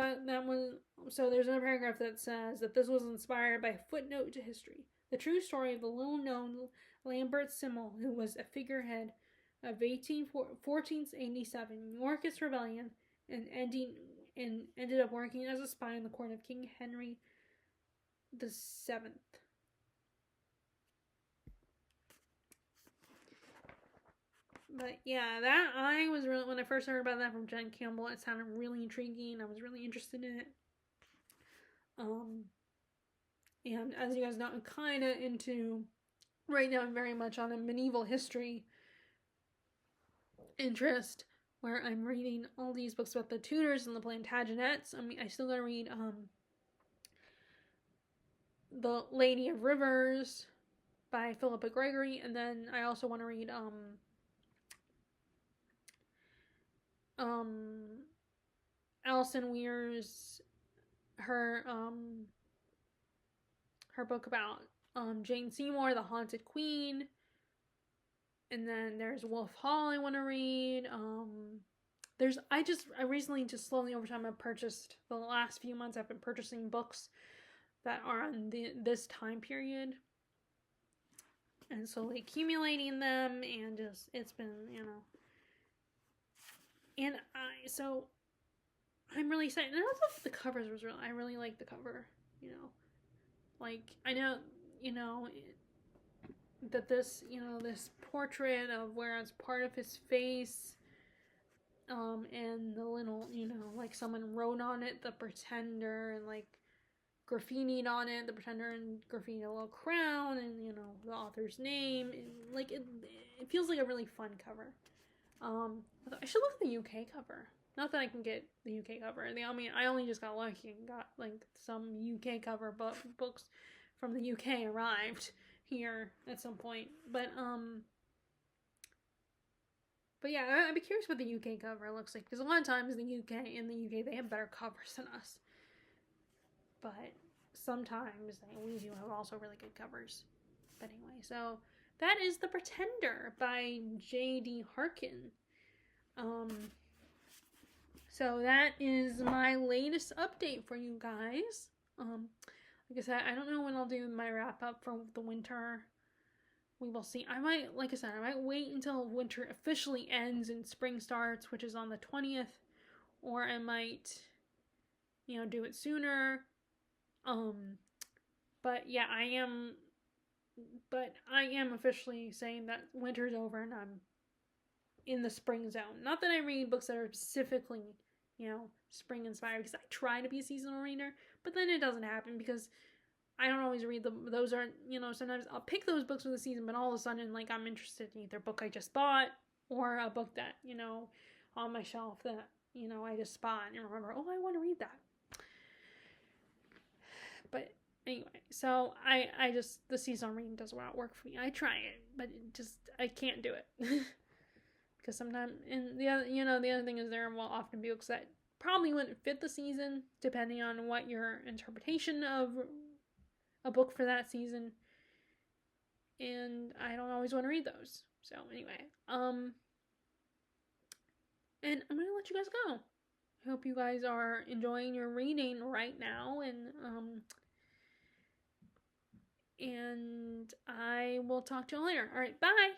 another paragraph that says that this was inspired by a footnote to history. The true story of the little-known Lambert Simnel, who was a figurehead of 1487 Yorkist rebellion and ended up working as a spy in the court of King Henry VII. But yeah, that I was really, when I first heard about that from Jen Campbell, it sounded really intriguing. I was really interested in it. And as you guys know, I'm kind of into, right now I'm very much on a medieval history interest, where I'm reading all these books about the Tudors and the Plantagenets. I mean, I still gotta read The Lady of Rivers by Philippa Gregory, and then I also want to read Alison Weir's her book about Jane Seymour, the Haunted Queen. And then there's Wolf Hall I want to read. I recently just slowly over time I've purchased, the last few months I've been purchasing books that are on this time period. And slowly accumulating them, and just, it's been, and so I'm really excited. And also the covers was I really like the cover, like, I know, that this, this portrait of where it's part of his face, and the little, like someone wrote on it, the Pretender, and like graffitied on it, the Pretender, and graffitied a little crown, and the author's name, and like it feels like a really fun cover. I should look at the UK cover. Not that I can get the UK cover. I only just got lucky and got like some UK cover books from the UK arrived here at some point. But yeah, I'd be curious what the UK cover looks like, because a lot of times in the UK they have better covers than us. But sometimes we do have also really good covers. But anyway, so that is The Pretender by J.D. Harkin. So that is my latest update for you guys. Like I said, I don't know when I'll do my wrap up for the winter. We will see. I might wait until winter officially ends and spring starts, which is on the 20th, or I might, do it sooner. But yeah, I am officially saying that winter's over and I'm in the spring zone. Not that I read books that are specifically, spring inspired, because I try to be a seasonal reader, but then it doesn't happen because I don't always read them. Those aren't, sometimes I'll pick those books for the season, but all of a sudden, like, I'm interested in either a book I just bought or a book that, on my shelf that, I just bought and remember, oh, I want to read that. But anyway, so I just, the seasonal reading does not work for me. I try it, but I can't do it. Because sometimes, and the other thing is there will often be books that probably wouldn't fit the season, depending on what your interpretation of a book for that season, and I don't always want to read those. So anyway, and I'm gonna let you guys go. I hope you guys are enjoying your reading right now, and I will talk to you later. All right, bye.